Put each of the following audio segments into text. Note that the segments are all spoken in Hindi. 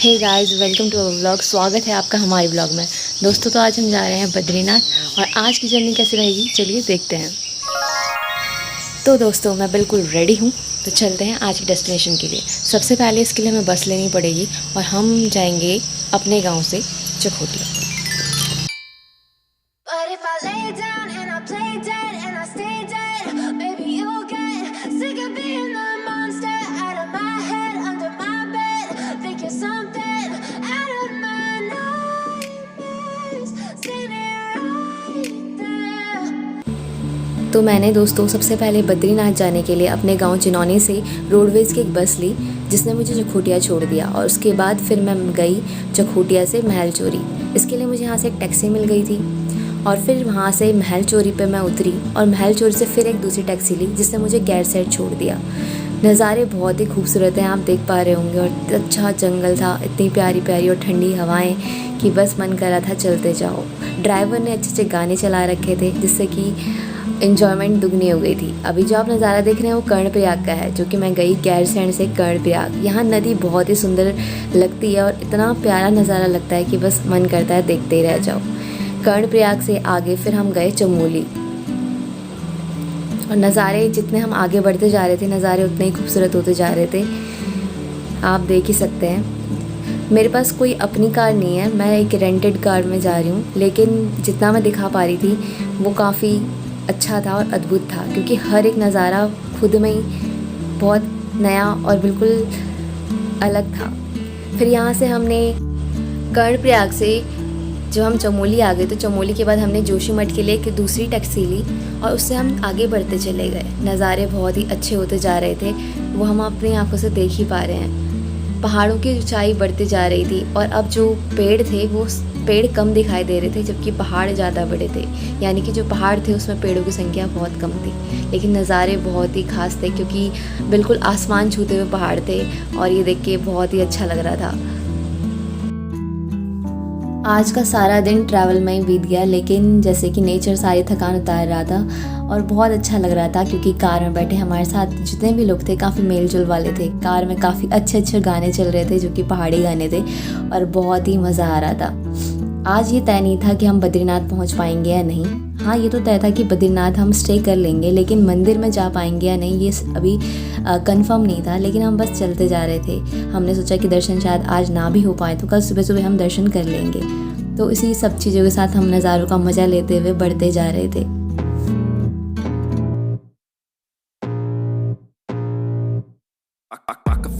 Hey guys, welcome to our vlog. स्वागत है आपका हमारे व्लॉग में। दोस्तों, तो आज हम जा रहे हैं बद्रीनाथ और आज की जर्नी कैसी रहेगी चलिए देखते हैं। तो दोस्तों, मैं बिल्कुल रेडी हूँ, तो चलते हैं आज की डेस्टिनेशन के लिए। सबसे पहले इसके लिए हमें बस लेनी पड़ेगी और हम जाएंगे अपने गाँव से चकोटिया। तो मैंने दोस्तों सबसे पहले बद्रीनाथ जाने के लिए अपने गांव चिनौनी से रोडवेज़ की एक बस ली, जिसने मुझे चकोटिया छोड़ दिया। और उसके बाद फिर मैं गई चकोटिया से महल चोरी। इसके लिए मुझे यहाँ से एक टैक्सी मिल गई थी और फिर वहाँ से महल चोरी पे मैं उतरी और महल चोरी से फिर एक दूसरी टैक्सी ली, जिसने मुझे गैरसैंण छोड़ दिया। नज़ारे बहुत ही खूबसूरत हैं, आप देख पा रहे होंगे। और अच्छा जंगल था, इतनी प्यारी प्यारी और ठंडी हवाएं कि बस मन कर रहा था चलते जाओ। ड्राइवर ने अच्छे अच्छे गाने चला रखे थे, जिससे कि इन्जॉयमेंट दुगनी हो गई थी। अभी जो आप नज़ारा देख रहे हैं वो कर्णप्रयाग का है, जो कि मैं गई गैरसैंण से कर्णप्रयाग। यहाँ नदी बहुत ही सुंदर लगती है और इतना प्यारा नज़ारा लगता है कि बस मन करता है देखते ही रह जाओ। कर्णप्रयाग से आगे फिर हम गए चमोली और नज़ारे जितने हम आगे बढ़ते जा रहे थे, नज़ारे उतने ही खूबसूरत होते जा रहे थे, आप देख ही सकते हैं। मेरे पास कोई अपनी कार नहीं है, मैं एक रेंटेड कार में जा रही हूँ, लेकिन जितना मैं दिखा पा रही थी वो काफ़ी अच्छा था और अद्भुत था, क्योंकि हर एक नज़ारा खुद में ही बहुत नया और बिल्कुल अलग था। फिर यहाँ से हमने कर्णप्रयाग से जब हम चमोली आ गए, तो चमोली के बाद हमने जोशीमठ के लिए एक दूसरी टैक्सी ली और उससे हम आगे बढ़ते चले गए। नज़ारे बहुत ही अच्छे होते जा रहे थे, वो हम अपनी आंखों से देख ही पा रहे हैं। पहाड़ों की ऊंचाई बढ़ती जा रही थी और अब जो पेड़ थे वो पेड़ कम दिखाई दे रहे थे, जबकि पहाड़ ज़्यादा बड़े थे। यानी कि जो पहाड़ थे उसमें पेड़ों की संख्या बहुत कम थी, लेकिन नज़ारे बहुत ही खास थे, क्योंकि बिल्कुल आसमान छूते हुए पहाड़ थे और ये देख के बहुत ही अच्छा लग रहा था। आज का सारा दिन ट्रैवल में ही बीत गया, लेकिन जैसे कि नेचर सारी थकान उतार रहा था और बहुत अच्छा लग रहा था, क्योंकि कार में बैठे हमारे साथ जितने भी लोग थे काफ़ी मेल जोल वाले थे। कार में काफ़ी अच्छे अच्छे गाने चल रहे थे, जो कि पहाड़ी गाने थे और बहुत ही मज़ा आ रहा था। आज ये तय नहीं था कि हम बद्रीनाथ पहुंच पाएंगे या नहीं। हाँ, ये तो तय था कि बद्रीनाथ हम स्टे कर लेंगे, लेकिन मंदिर में जा पाएंगे या नहीं ये अभी कंफर्म नहीं था। लेकिन हम बस चलते जा रहे थे। हमने सोचा कि दर्शन शायद आज ना भी हो पाए, तो कल सुबह सुबह हम दर्शन कर लेंगे। तो इसी सब चीज़ों के साथ हम नज़ारों का मज़ा लेते हुए बढ़ते जा रहे थे।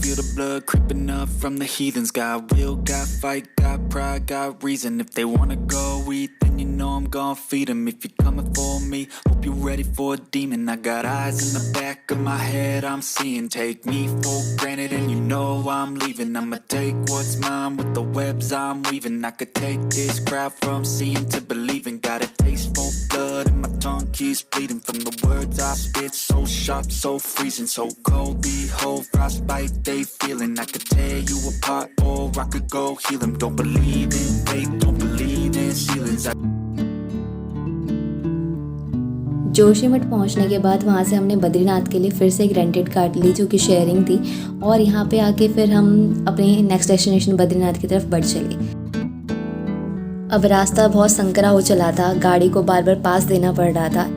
Feel the blood creeping up from the heathens. Got will, got fight, got pride, got reason. If they wanna go eat, then you know I'm gon' feed them. If you're coming for me, hope you're ready for a demon. I got eyes in the back of my head, I'm seeing. Take me for granted and you know I'm leaving. I'ma take what's mine with the webs I'm weaving. I could take this crowd from seeing to believing. Got a taste for blood and my tongue keeps bleeding from the words I spit. So sharp, so freezing, so cold. Behold, frostbite they feeling. I could tear you apart or I could go heal them. Don't believe in fate, don't believe in ceilings. Joshimath पहुंचने के बाद वहां से हमने बद्रीनाथ के लिए फिर से एक रेंटेड कार ली, जो कि शेयरिंग थी। और यहाँ पे आके फिर हम अपने नेक्स्ट डेस्टिनेशन बद्रीनाथ की तरफ बढ़ चले। अब रास्ता बहुत संकरा हो चला था, गाड़ी को बार बार पास देना पड़ रहा था।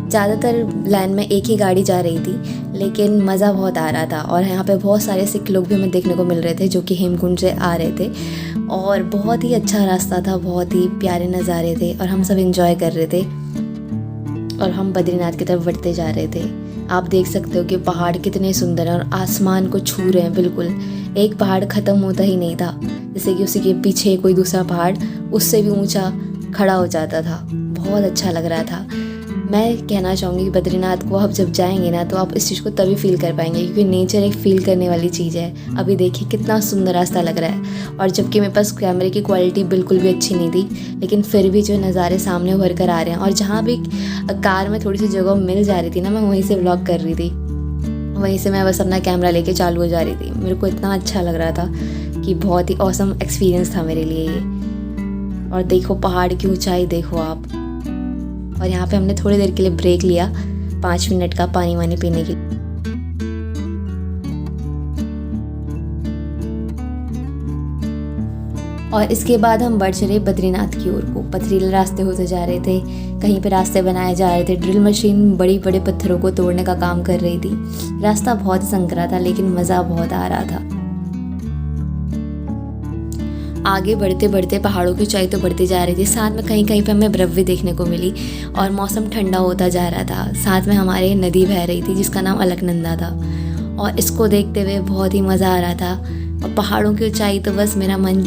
ज़्यादातर लाइन में एक ही गाड़ी जा रही थी, लेकिन मज़ा बहुत आ रहा था। और यहाँ पे बहुत सारे सिख लोग भी हमें देखने को मिल रहे थे, जो कि हेमकुंड से आ रहे थे। और बहुत ही अच्छा रास्ता था, बहुत ही प्यारे नज़ारे थे और हम सब एंजॉय कर रहे थे। और हम बद्रीनाथ की तरफ बढ़ते जा रहे थे। आप देख सकते हो कि पहाड़ कितने सुंदर हैं और आसमान को छू रहे हैं बिल्कुल। एक पहाड़ ख़त्म होता ही नहीं था, जैसे कि उसी के पीछे कोई दूसरा पहाड़ उससे भी ऊंचा खड़ा हो जाता था। बहुत अच्छा लग रहा था। मैं कहना चाहूँगी कि बद्रीनाथ को आप जब जाएंगे ना, तो आप इस चीज़ को तभी फील कर पाएंगे, क्योंकि नेचर एक फ़ील करने वाली चीज़ है। अभी देखिए कितना सुंदर रास्ता लग रहा है। और जबकि मेरे पास कैमरे की क्वालिटी बिल्कुल भी अच्छी नहीं थी, लेकिन फिर भी जो नज़ारे सामने उभर कर आ रहे हैं। और जहाँ भी कार में थोड़ी सी जगह मिल जा रही थी ना, मैं वहीं से व्लॉग कर रही थी। वहीं से मैं बस अपना कैमरा लेके चालू हो जा रही थी। मेरे को इतना अच्छा लग रहा था कि बहुत ही ऑसम एक्सपीरियंस था मेरे लिए ये। और देखो पहाड़ की ऊंचाई देखो आप। और यहाँ पे हमने थोड़ी देर के लिए ब्रेक लिया, 5 मिनट का, पानी वानी पीने के लिए। और इसके बाद हम बढ़ चले बद्रीनाथ की ओर को। पथरीले रास्ते होते जा रहे थे, कहीं पे रास्ते बनाए जा रहे थे, ड्रिल मशीन बड़ी बड़े पत्थरों को तोड़ने का काम कर रही थी। रास्ता बहुत ही संकरा था लेकिन मज़ा बहुत आ रहा था। आगे बढ़ते बढ़ते पहाड़ों की ऊंचाई तो बढ़ती जा रही थी, साथ में कहीं कहीं पे हमें बर्फ़ भी देखने को मिली और मौसम ठंडा होता जा रहा था। साथ में हमारे नदी बह रही थी जिसका नाम अलकनंदा था और इसको देखते हुए बहुत ही मज़ा आ रहा था। और पहाड़ों की ऊंचाई तो बस मेरा मन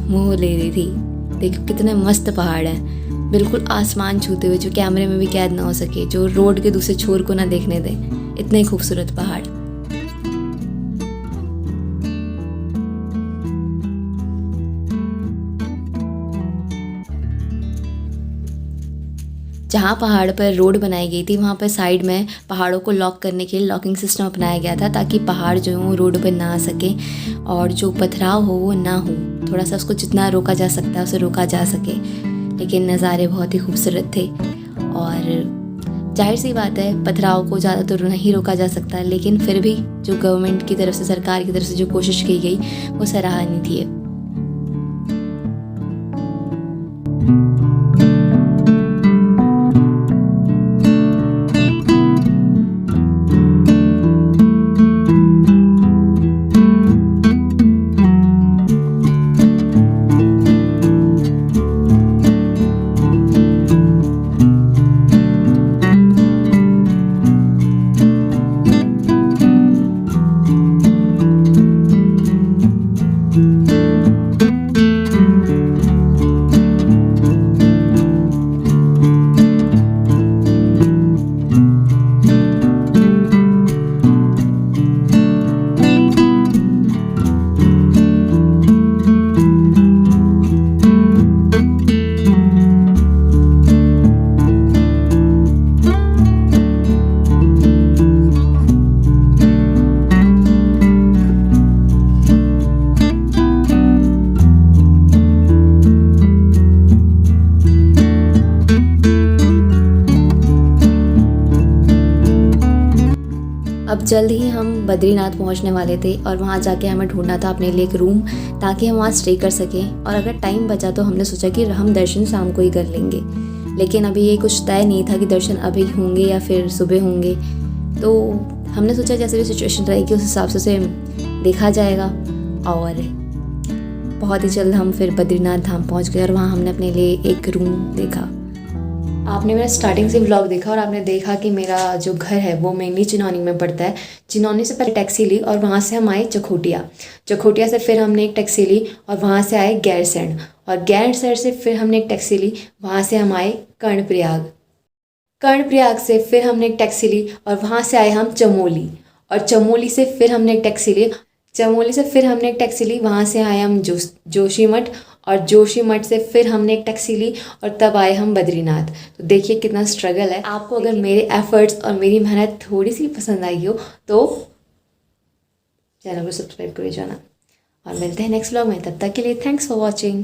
मोह ले रही थी। देखो कितने मस्त पहाड़ हैं, बिल्कुल आसमान छूते हुए, जो कैमरे में भी कैद ना हो सके, जो रोड के दूसरे छोर को ना देखने दे, इतने खूबसूरत पहाड़। जहाँ पहाड़ पर रोड बनाई गई थी वहाँ पर साइड में पहाड़ों को लॉक करने के लिए लॉकिंग सिस्टम अपनाया गया था ताकि पहाड़ जो हो रोड पर ना आ सके और जो पथराव हो वो ना हो। थोड़ा सा उसको जितना रोका जा सकता है उसे रोका जा सके। लेकिन नज़ारे बहुत ही खूबसूरत थे और जाहिर सी बात है पथराव को ज़्यादा तो नहीं रोका जा सकता, लेकिन फिर भी जो गवर्नमेंट की तरफ से, सरकार की तरफ से जो कोशिश की गई वो सराहनीय थी। अब जल्द ही हम बद्रीनाथ पहुंचने वाले थे और वहां जाके हमें ढूंढना था अपने लिए एक रूम ताकि हम वहां स्टे कर सकें। और अगर टाइम बचा तो हमने सोचा कि हम दर्शन शाम को ही कर लेंगे, लेकिन अभी ये कुछ तय नहीं था कि दर्शन अभी होंगे या फिर सुबह होंगे। तो हमने सोचा जैसे भी सिचुएशन रहेगी उस हिसाब से उसे देखा जाएगा। और बहुत ही जल्द हम फिर बद्रीनाथ धाम पहुँच गए और वहाँ हमने अपने लिए एक रूम देखा। आपने मेरा स्टार्टिंग से व्लॉग देखा और आपने देखा कि मेरा जो घर है वो मेनली चिनौनी में पड़ता है। चिनौनी से पहले टैक्सी ली और वहाँ से हम आए चकोटिया। चकोटिया से फिर हमने एक टैक्सी ली और वहाँ से आए गैरसैंण, और गैरसैंण से फिर हमने एक टैक्सी ली, वहाँ से हम आए कर्णप्रयाग। कर्णप्रयाग से फिर हमने एक टैक्सी ली और वहाँ से आए हम चमोली, और चमोली से फिर हमने एक टैक्सी ली, चमोली से फिर हमने एक टैक्सी ली, वहाँ से आए हम जोशीमठ, और जोशीमठ से फिर हमने एक टैक्सी ली और तब आए हम बद्रीनाथ। तो देखिए कितना स्ट्रगल है। आपको अगर मेरे एफर्ट्स और मेरी मेहनत थोड़ी सी पसंद आई हो तो चैनल को सब्सक्राइब कर जाना और मिलते हैं नेक्स्ट व्लॉग में। तब तक के लिए थैंक्स फॉर वॉचिंग।